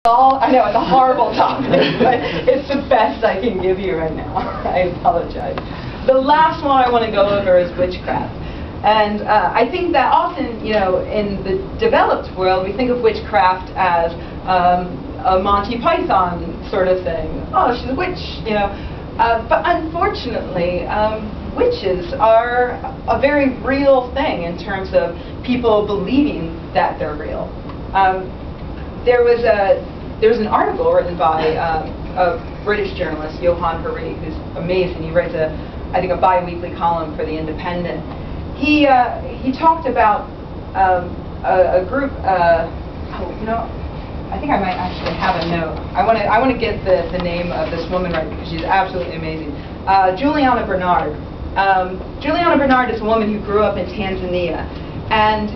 I know it's a horrible topic, but it's the best I can give you right now. I apologize. The last one I want to go over is witchcraft. And I think that often, you know, in the developed world, we think of witchcraft as a Monty Python sort of thing. Oh, she's a witch, you know. But unfortunately, witches are a very real thing in terms of people believing that they're real. There was an article written by a British journalist, Johann Hari, who's amazing. He writes I think a bi-weekly column for The Independent. He talked about a group. You know, I think I might actually have a note. I want to get the name of this woman right because she's absolutely amazing. Juliana Bernard. Juliana Bernard is a woman who grew up in Tanzania, and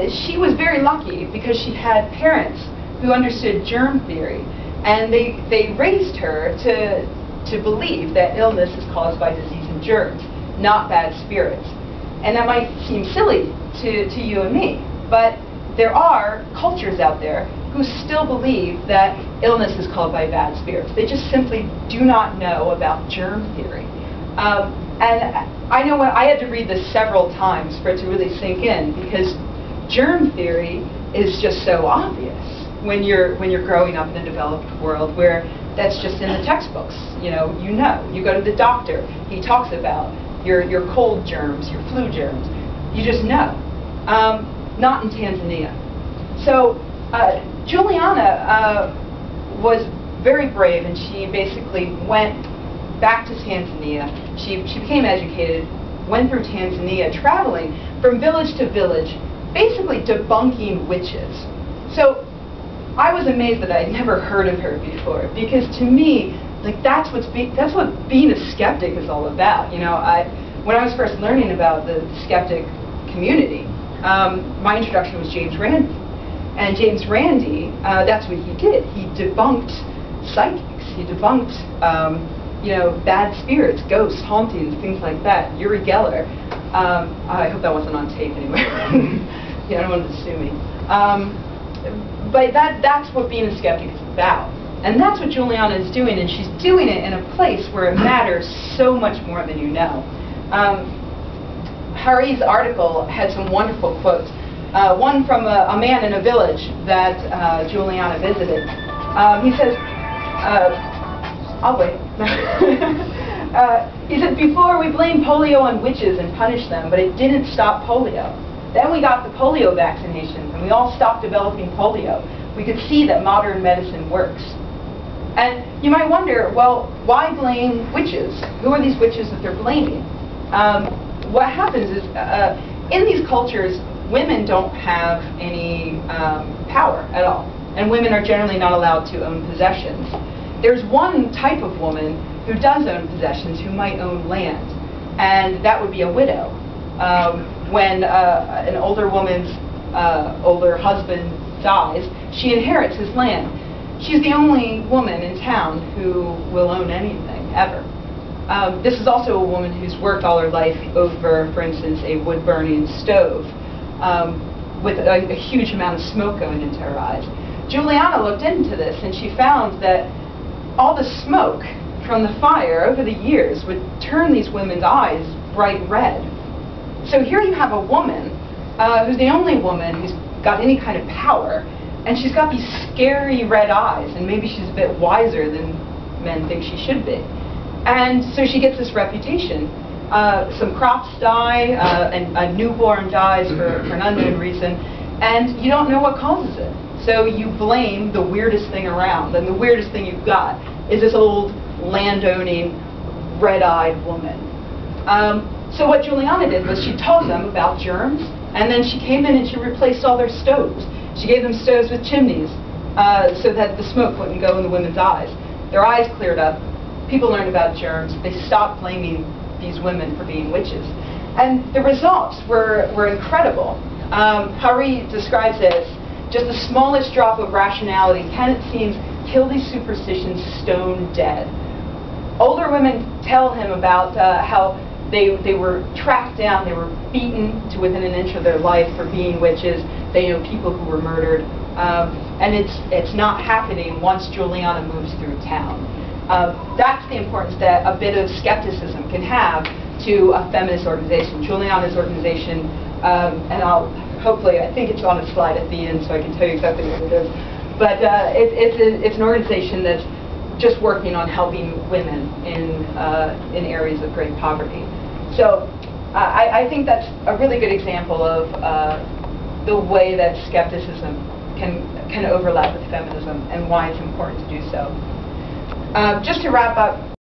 she was very lucky because she had parents who understood germ theory, and they raised her to believe that illness is caused by disease and germs, not bad spirits. And that might seem silly to you and me, but there are cultures out there who still believe that illness is caused by bad spirits. They just simply do not know about germ theory. And I know I had to read this several times for it to really sink in, because germ theory is just so obvious when you're growing up in a developed world where that's just in the textbooks. You go to the doctor, he talks about your cold germs, your flu germs. You just know. Not in Tanzania. So Juliana was very brave, and she basically went back to Tanzania. She became educated, went through Tanzania, traveling from village to village, basically debunking witches. So I was amazed that I'd never heard of her before, because to me, like, that's what being a skeptic is all about. You know, when I was first learning about the skeptic community, my introduction was James Randi. And James Randi, that's what he did. He debunked psychics. He debunked, bad spirits, ghosts, hauntings, things like that. Uri Geller. I hope that wasn't on tape anyway. Yeah, I don't want to sue me. But that's what being a skeptic is about. And that's what Juliana is doing, and she's doing it in a place where it matters so much more than you know. Hari's article had some wonderful quotes. One from a man in a village that Juliana visited. He says, I'll wait. He said, before we blamed polio on witches and punished them, but it didn't stop polio. Then we got the polio vaccinations, and we all stopped developing polio. We could see that modern medicine works. And you might wonder, well, why blame witches? Who are these witches that they're blaming? What happens is, in these cultures, women don't have any power at all. And women are generally not allowed to own possessions. There's one type of woman who does own possessions, who might own land, and that would be a widow. When an older woman's older husband dies, she inherits his land. She's the only woman in town who will own anything, ever. This is also a woman who's worked all her life over, for instance, a wood-burning stove with a huge amount of smoke going into her eyes. Juliana looked into this, and she found that all the smoke from the fire over the years would turn these women's eyes bright red. So here you have a woman who's the only woman who's got any kind of power, and she's got these scary red eyes, and maybe she's a bit wiser than men think she should be. And so she gets this reputation. Some crops die, and a newborn dies for an unknown reason, and you don't know what causes it. So you blame the weirdest thing around, and the weirdest thing you've got is this old landowning, red-eyed woman. So what Juliana did was she taught them about germs, and then she came in and she replaced all their stoves. She gave them stoves with chimneys so that the smoke wouldn't go in the women's eyes. Their eyes cleared up. People learned about germs. They stopped blaming these women for being witches. And the results were incredible. Hari describes it as just the smallest drop of rationality can, it seems, kill these superstitions stone dead. Older women tell him about how they were tracked down, they were beaten to within an inch of their life for being witches. They know people who were murdered. and it's not happening once Juliana moves through town. That's the importance that a bit of skepticism can have to a feminist organization. Juliana's organization, and hopefully, I think it's on a slide at the end so I can tell you exactly what it is. But it's an organization that's just working on helping women in areas of great poverty. So I think that's a really good example of the way that skepticism can overlap with feminism and why it's important to do so. Just to wrap up,